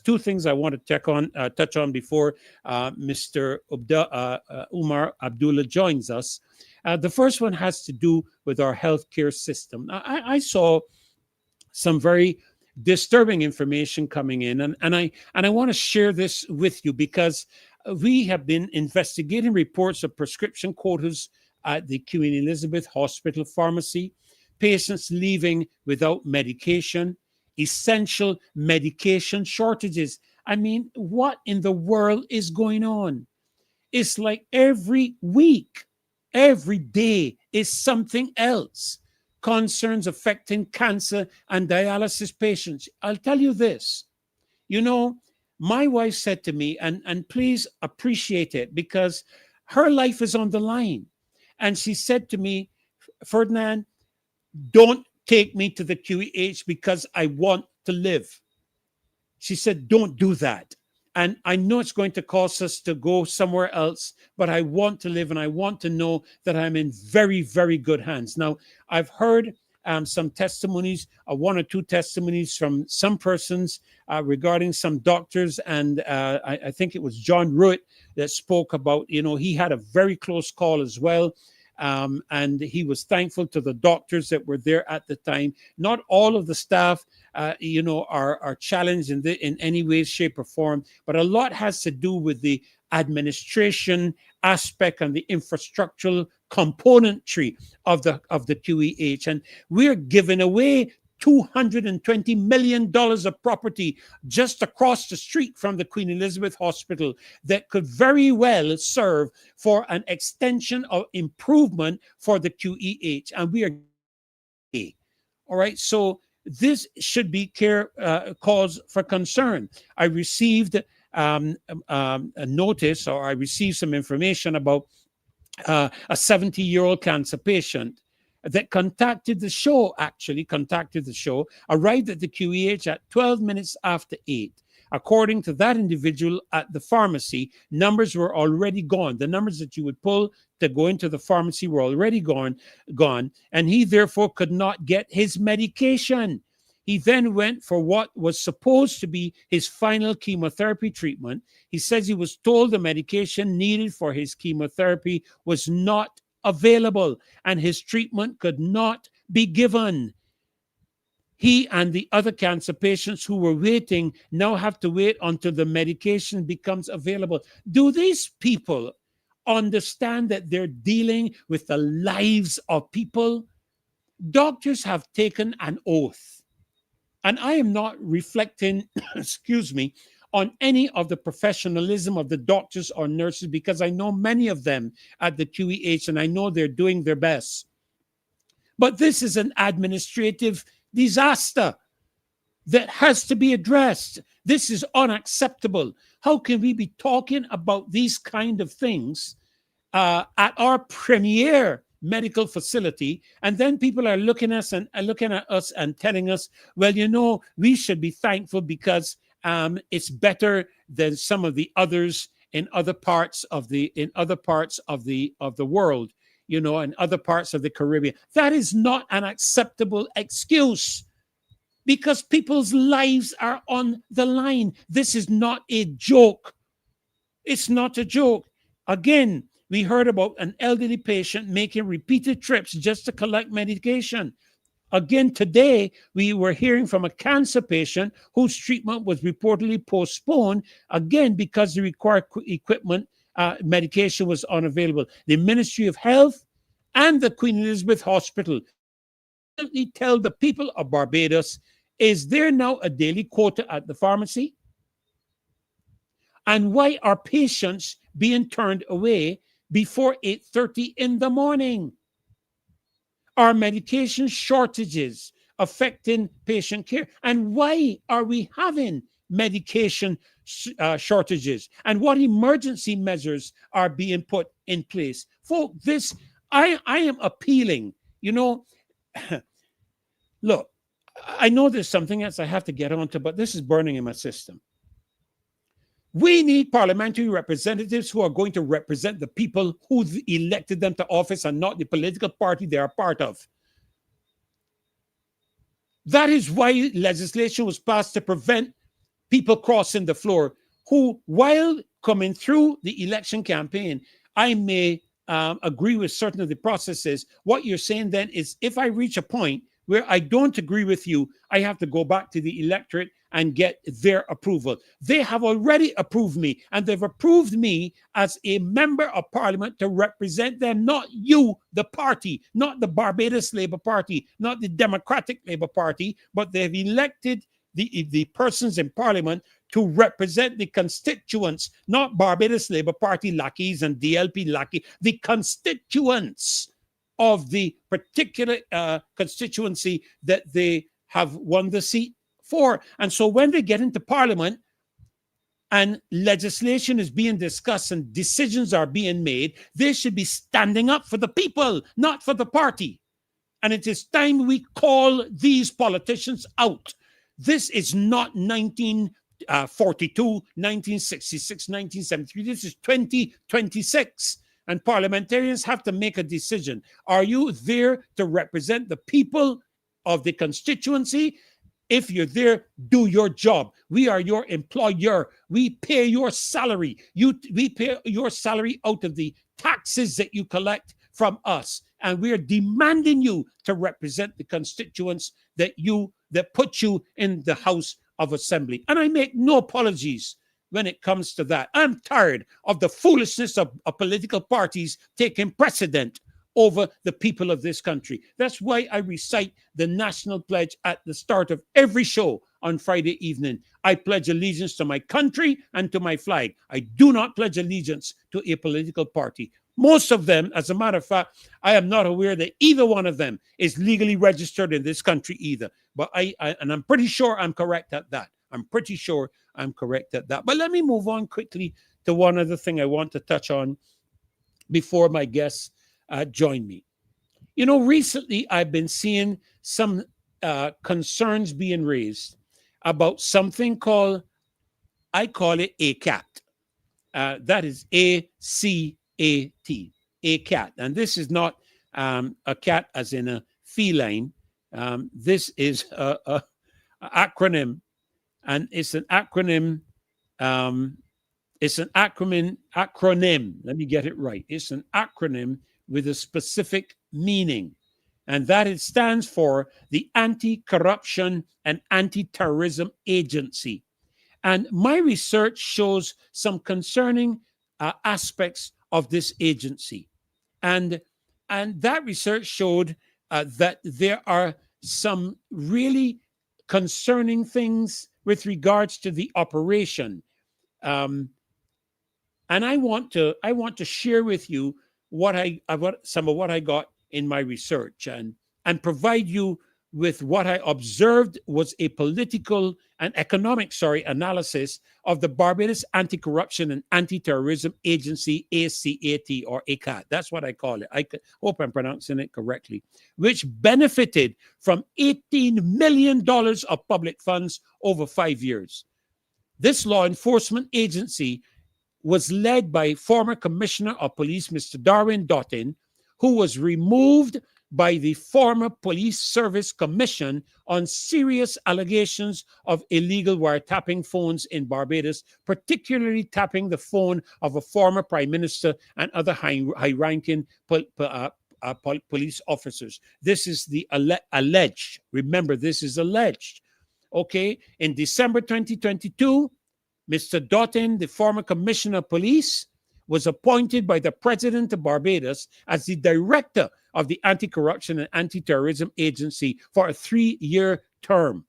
two things I want to touch on before Mr. Umar Abdullah joins us. The first one has to do with our healthcare system. I saw some very disturbing information coming in, and I want to share this with you because we have been investigating reports of prescription quotas at the Queen Elizabeth Hospital pharmacy, patients leaving without medication, essential medication shortages. I mean, what in the world is going on? It's like every week, every day is something else. Concerns affecting cancer and dialysis patients. I'll tell you this, you know, my wife said to me, and please appreciate it because her life is on the line. And she said to me, Ferdinand, don't take me to the QEH because I want to live. She said, don't do that. And I know it's going to cost us to go somewhere else, but I want to live and I want to know that I'm in very, very good hands. Now, I've heard some testimonies, one or two testimonies from some persons regarding some doctors. And I think it was John Ruitt that spoke about, he had a very close call as well. And he was thankful to the doctors that were there at the time. Not all of the staff, are challenged in any way, shape, or form, but a lot has to do with the administration aspect and the infrastructural componentry of the QEH. And we're giving away $220 million of property just across the street from the Queen Elizabeth Hospital that could very well serve for an extension of improvement for the QEH. And we are all right. So this should be cause for concern. I received a notice, or I received some information about a 70-year-old cancer patient that contacted the show, arrived at the QEH at 12 minutes after 8. According to that individual at the pharmacy, numbers were already gone. The numbers that you would pull to go into the pharmacy were already gone, and he therefore could not get his medication. He then went for what was supposed to be his final chemotherapy treatment. He says he was told the medication needed for his chemotherapy was not available and his treatment could not be given. He and the other cancer patients who were waiting now have to wait until the medication becomes available. Do these people understand that they're dealing with the lives of people? Doctors have taken an oath. And I am not reflecting, on any of the professionalism of the doctors or nurses, because I know many of them at the QEH and I know they're doing their best. But this is an administrative disaster that has to be addressed. This is unacceptable. How can we be talking about these kind of things at our premier medical facility, and then people are looking at us and telling us, well, we should be thankful because it's better than some of the others in other parts of the world, in other parts of the Caribbean. That is not an acceptable excuse because people's lives are on the line. This is not a joke. It's not a joke. Again, we heard about an elderly patient making repeated trips just to collect medication. Again, today, we were hearing from a cancer patient whose treatment was reportedly postponed, again, because the required equipment, medication was unavailable. The Ministry of Health and the Queen Elizabeth Hospital tell the people of Barbados, is there now a daily quota at the pharmacy? And why are patients being turned away before 8:30 in the morning? Are medication shortages affecting patient care? And why are we having medication shortages? And what emergency measures are being put in place? Folks, I am appealing. Look, I know there's something else I have to get onto, but this is burning in my system. We need parliamentary representatives who are going to represent the people who elected them to office and not the political party they are part of. That is why legislation was passed to prevent people crossing the floor who, while coming through the election campaign, I may agree with certain of the processes. What you're saying then is, if I reach a point where I don't agree with you, I have to go back to the electorate and get their approval. They have already approved me, and they've approved me as a member of parliament to represent them, not you, the party, not the Barbados Labour Party, not the Democratic Labour Party, but they've elected the persons in parliament to represent the constituents, not Barbados Labour Party lackeys and DLP lackey, the constituents of the particular constituency that they have won the seat for. And so when they get into parliament and legislation is being discussed and decisions are being made, they should be standing up for the people, not for the party. And it is time we call these politicians out. This is not 1942, 1966, 1973. This is 2026. And parliamentarians have to make a decision. Are you there to represent the people of the constituency? If you're there, do your job. We are your employer. We pay your salary. We pay your salary out of the taxes that you collect from us. And we are demanding you to represent the constituents that put you in the House of Assembly. And I make no apologies when it comes to that. I'm tired of the foolishness of political parties taking precedent over the people of this country. That's why I recite the national pledge at the start of every show on Friday evening. I pledge allegiance to my country and to my flag. I do not pledge allegiance to a political party. Most of them, as a matter of fact, I am not aware that either one of them is legally registered in this country either. But I'm pretty sure I'm correct at that. But let me move on quickly to one other thing I want to touch on before my guests join me. You know, recently I've been seeing some concerns being raised about something called, I call it ACAT. That is ACAT. ACAT. And this is not a cat as in a feline. This is an acronym. And it's an acronym. Acronym. Let me get it right. It's an acronym with a specific meaning. And that it stands for the Anti-Corruption and Anti-Terrorism Agency. And my research shows some concerning aspects of this agency. And that research showed that there are some really concerning things with regards to the operation. And I want to share with you some of what I got in my research and provide you with what I observed was a political and economic, analysis of the Barbados Anti-Corruption and Anti-Terrorism Agency, ACAT or ACAT. That's what I call it. I hope I'm pronouncing it correctly, which benefited from $18 million of public funds over 5 years. This law enforcement agency was led by former Commissioner of Police, Mr. Darwin Doughton, who was removed by the former Police Service Commission on serious allegations of illegal wiretapping phones in Barbados, particularly tapping the phone of a former Prime Minister and other high-ranking police officers. This is the alleged. Remember, this is alleged. Okay, in December 2022, Mr. Doughton, the former Commissioner of Police, was appointed by the President of Barbados as the Director of the Anti-Corruption and Anti-Terrorism Agency for a 3-year term.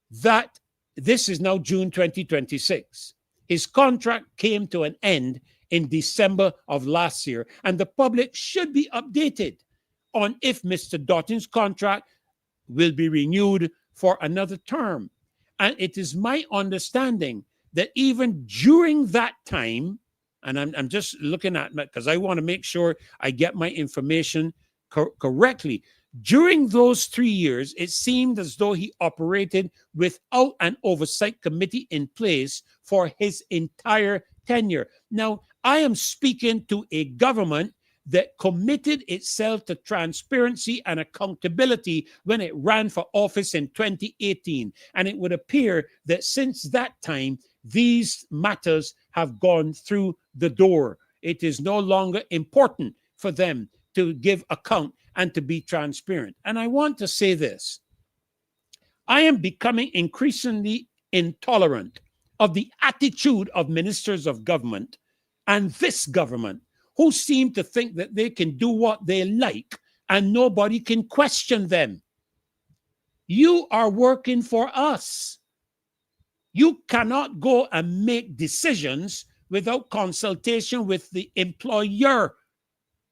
This is now June 2026. His contract came to an end in December of last year, and the public should be updated on if Mr. Doughton's contract will be renewed for another term. And it is my understanding that even during that time, and I'm just looking at it because I want to make sure I get my information correctly. During those 3 years, it seemed as though he operated without an oversight committee in place for his entire tenure. Now, I am speaking to a government that committed itself to transparency and accountability when it ran for office in 2018. And it would appear that since that time, these matters have gone through the door. It is no longer important for them to give account and to be transparent. And I want to say this. I am becoming increasingly intolerant of the attitude of ministers of government and this government, who seem to think that they can do what they like and nobody can question them. You are working for us. You cannot go and make decisions without consultation with the employer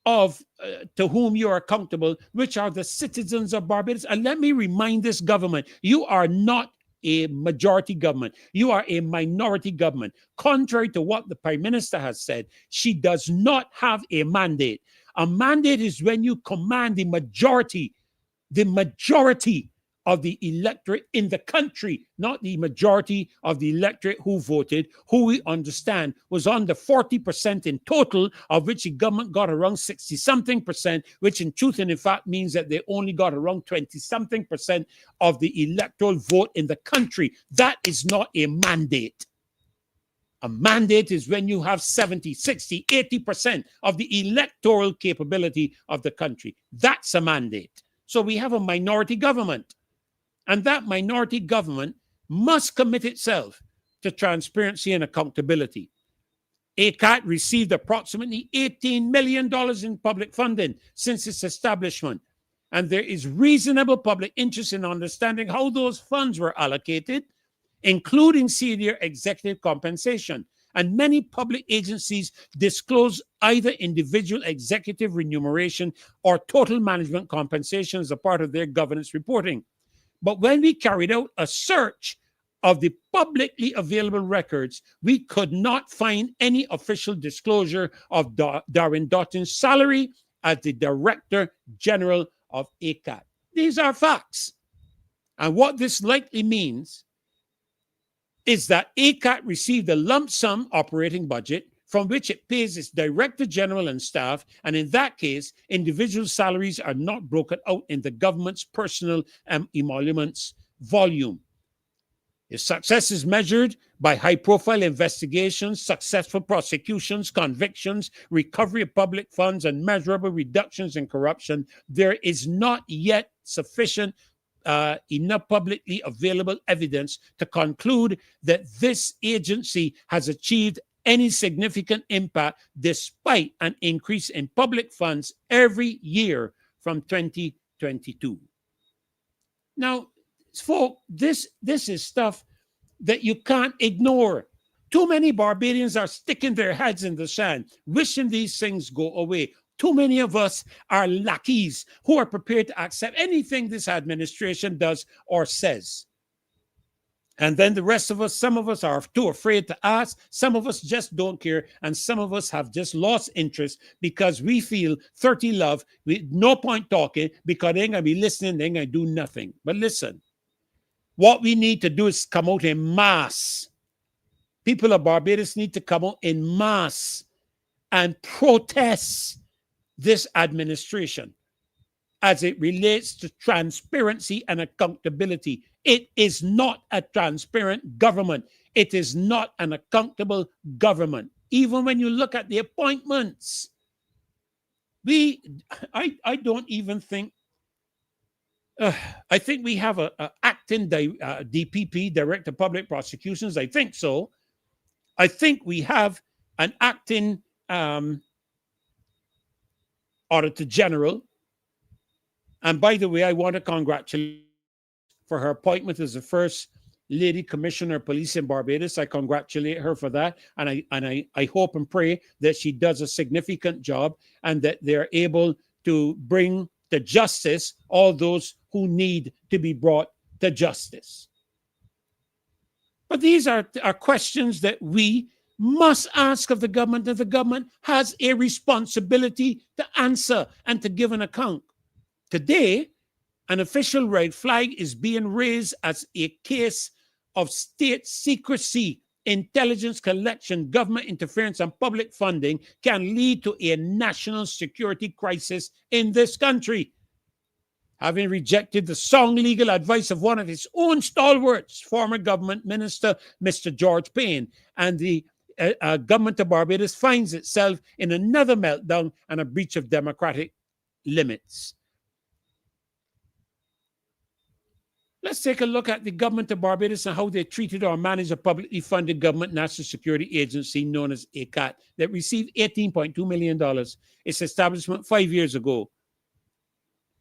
to whom you are accountable, which are the citizens of Barbados. And let me remind this government, you are not a majority government. You are a minority government. Contrary to what the Prime Minister has said, she does not have a mandate. A mandate is when you command the majority of the electorate in the country, not the majority of the electorate who voted, who we understand was under 40% in total, of which the government got around 60-something%, which in truth and in fact means that they only got around 20-something% of the electoral vote in the country. That is not a mandate. A mandate is when you have 70, 60, 80% of the electoral capability of the country. That's a mandate. So we have a minority government. And that minority government must commit itself to transparency and accountability. ACAT received approximately $18 million in public funding since its establishment. And there is reasonable public interest in understanding how those funds were allocated, including senior executive compensation. And many public agencies disclose either individual executive remuneration or total management compensation as a part of their governance reporting. But when we carried out a search of the publicly available records, we could not find any official disclosure of Darren Doughton's salary as the Director General of ACAT. These are facts. And what this likely means is that ACAT received a lump sum operating budget from which it pays its Director General and staff, and in that case, individual salaries are not broken out in the government's personal emoluments volume. If success is measured by high-profile investigations, successful prosecutions, convictions, recovery of public funds, and measurable reductions in corruption, there is not yet sufficient enough publicly available evidence to conclude that this agency has achieved any significant impact despite an increase in public funds every year from 2022. Now, folks, this is stuff that you can't ignore. Too many Barbadians are sticking their heads in the sand, wishing these things go away. Too many of us are lackeys who are prepared to accept anything this administration does or says. And then the rest of us, some of us are too afraid to ask, some of us just don't care, and some of us have just lost interest because we feel 30 love, no point talking, because they ain't going to be listening, they ain't going to do nothing. But listen, what we need to do is come out in mass. People of Barbados need to come out in mass and protest this administration as it relates to transparency and accountability. It is not a transparent government. It is not an accountable government. Even when you look at the appointments, I don't even think, I think we have a acting DPP, Director of Public Prosecutions. I think so. I think we have an acting Auditor General. And by the way, I want to congratulate for her appointment as the first Lady Commissioner of Police in Barbados. I congratulate her for that. And I hope and pray that she does a significant job and that they're able to bring to justice all those who need to be brought to justice. But these are questions that we must ask of the government, and the government has a responsibility to answer and to give an account. Today, an official red flag is being raised as a case of state secrecy intelligence collection, government interference, and public funding can lead to a national security crisis in this country. Having rejected the sound legal advice of one of his own stalwarts, former government minister, Mr. George Payne, and the government of Barbados finds itself in another meltdown and a breach of democratic limits. Let's take a look at the government of Barbados and how they treated or managed a publicly funded government national security agency known as ACAT that received $18.2 million, its establishment 5 years ago.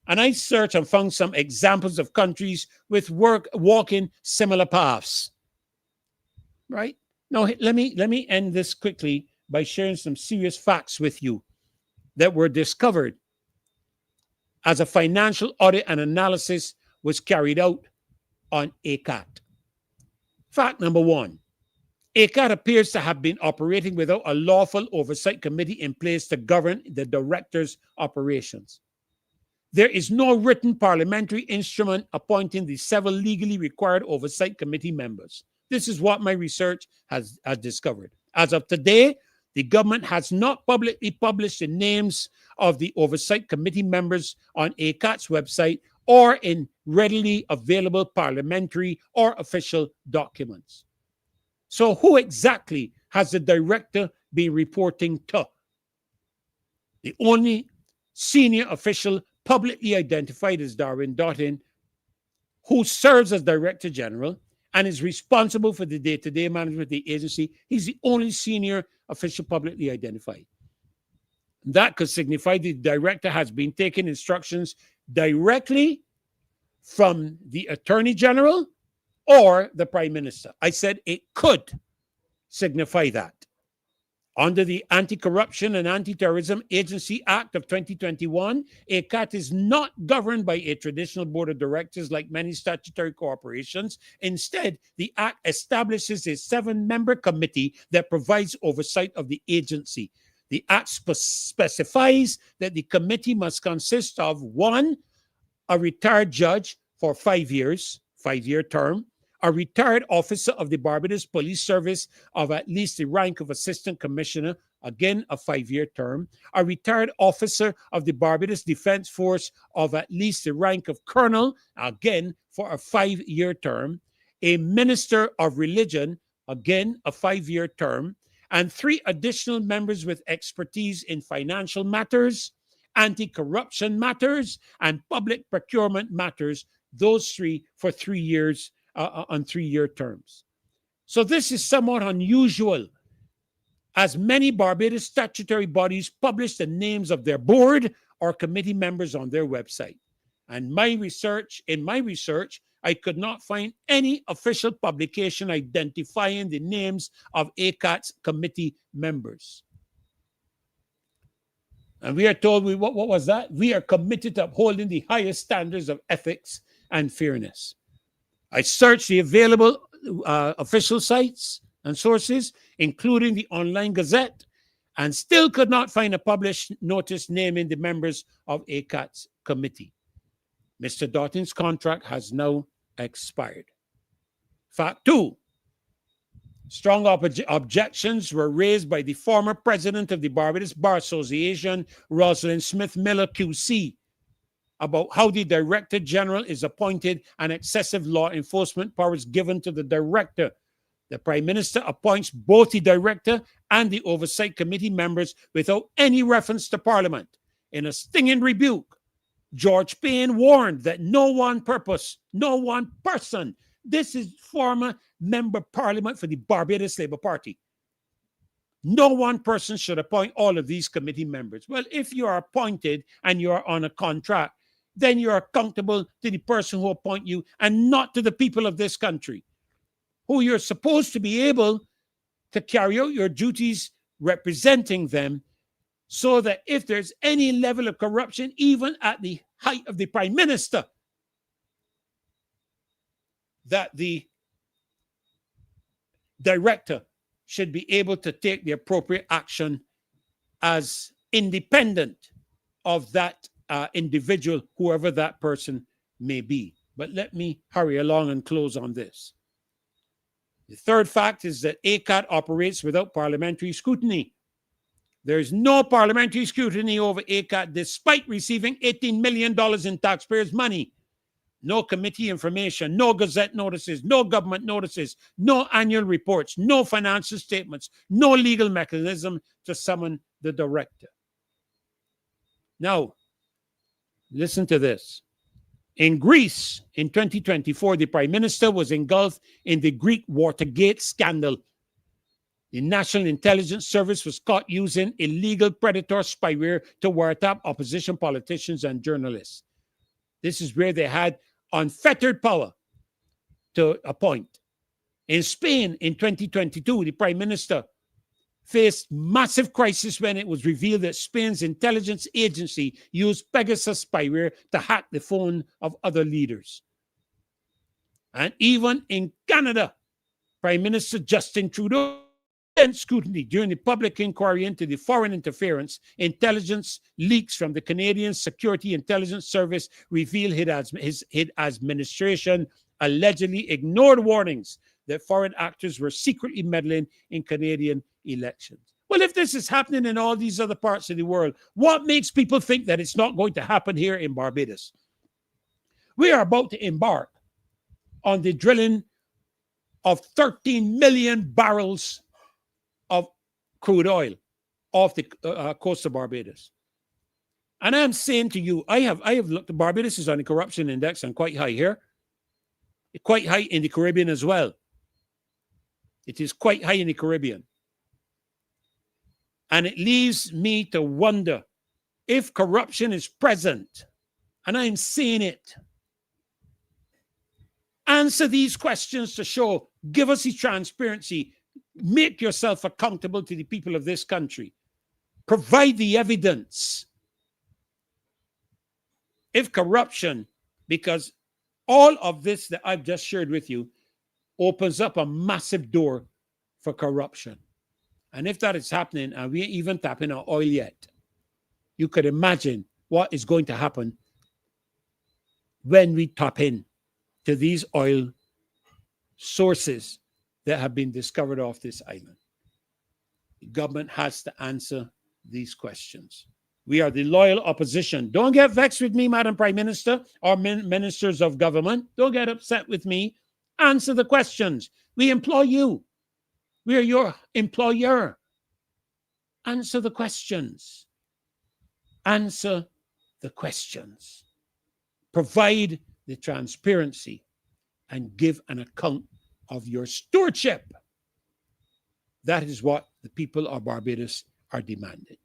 And I searched and found some examples of countries with walking similar paths. Right? Now, let me end this quickly by sharing some serious facts with you that were discovered as a financial audit and analysis was carried out on ACAT. Fact number one, ACAT appears to have been operating without a lawful oversight committee in place to govern the director's operations. There is no written parliamentary instrument appointing the several legally required oversight committee members. This is what my research has discovered. As of today, the government has not publicly published the names of the oversight committee members on ACAT's website or in readily available parliamentary or official documents. So who exactly has the director been reporting to? The only senior official publicly identified is Darwin Doughton, who serves as Director General and is responsible for the day-to-day management of the agency. He's the only senior official publicly identified. That could signify the director has been taking instructions directly from the Attorney General or the Prime Minister. I said it could signify that. Under the Anti-Corruption and Anti-Terrorism Agency Act of 2021, ACAT is not governed by a traditional board of directors like many statutory corporations. Instead, the Act establishes a 7-member committee that provides oversight of the agency. The Act specifies that the committee must consist of 1, a retired judge for 5 years, 5-year term, a retired officer of the Barbados Police Service of at least the rank of Assistant Commissioner, again a 5-year term, a retired officer of the Barbados Defense Force of at least the rank of Colonel, again for a 5-year term, a Minister of Religion, again a 5-year term, and 3 additional members with expertise in financial matters, anti-corruption matters, and public procurement matters, those 3 for 3 years on 3-year terms. So this is somewhat unusual, as many Barbados statutory bodies publish the names of their board or committee members on their website. And in my research, I could not find any official publication identifying the names of ACAT's committee members. And we are told, what was that? We are committed to upholding the highest standards of ethics and fairness. I searched the available official sites and sources, including the Online Gazette, and still could not find a published notice naming the members of ACAT's committee. Mr. Doughton's contract has now expired. Fact 2. Strong objections were raised by the former president of the Barbados Bar Association, Rosalind Smith Miller, QC, about how the Director General is appointed and excessive law enforcement powers given to the Director. The Prime Minister appoints both the Director and the Oversight Committee members without any reference to Parliament. In a stinging rebuke, George Payne warned that no one person, this is former Member of Parliament for the Barbados Labour Party, no one person should appoint all of these committee members. Well, if you are appointed and you are on a contract, then you're accountable to the person who appointed you and not to the people of this country, who you're supposed to be able to carry out your duties representing them, so that if there's any level of corruption, even at the height of the Prime Minister, that the Director should be able to take the appropriate action as independent of that individual, whoever that person may be. But let me hurry along and close on this. The third fact is that ACAT operates without parliamentary scrutiny. There is no parliamentary scrutiny over ACAT despite receiving $18 million in taxpayers' money. No committee information, no gazette notices, no government notices, no annual reports, no financial statements, no legal mechanism to summon the director. Now, listen to this. In Greece, in 2024, the Prime Minister was engulfed in the Greek Watergate scandal. The National Intelligence Service was caught using illegal predator spyware to wiretap opposition politicians and journalists. This is where they had unfettered power to appoint. In Spain, in 2022, the Prime Minister faced massive crisis when it was revealed that Spain's intelligence agency used Pegasus spyware to hack the phone of other leaders. And even in Canada, Prime Minister Justin Trudeau scrutiny during the public inquiry into the foreign interference. Intelligence leaks from the Canadian Security Intelligence Service reveal his administration allegedly ignored warnings that foreign actors were secretly meddling in Canadian elections. Well, if this is happening in all these other parts of the world, what makes people think that it's not going to happen here in Barbados? We are about to embark on the drilling of 13 million barrels of crude oil off the coast of Barbados. And I'm saying to you, I have looked, Barbados is on the corruption index and quite high here. Quite high in the Caribbean as well. It is quite high in the Caribbean. And it leaves me to wonder if corruption is present, and I'm saying it. Answer these questions to show, give us the transparency, make yourself accountable to the people of this country, provide the evidence. If corruption, because all of this that I've just shared with you opens up a massive door for corruption. And if that is happening, and we ain't even tapping our oil yet, you could imagine what is going to happen when we tap in to these oil sources that have been discovered off this island. The government has to answer these questions. We are the loyal opposition. Don't get vexed with me, Madam Prime Minister, or ministers of government. Don't get upset with me. Answer the questions. We employ you. We are your employer. Answer the questions. Answer the questions. Provide the transparency and give an account of your stewardship. That is what the people of Barbados are demanding.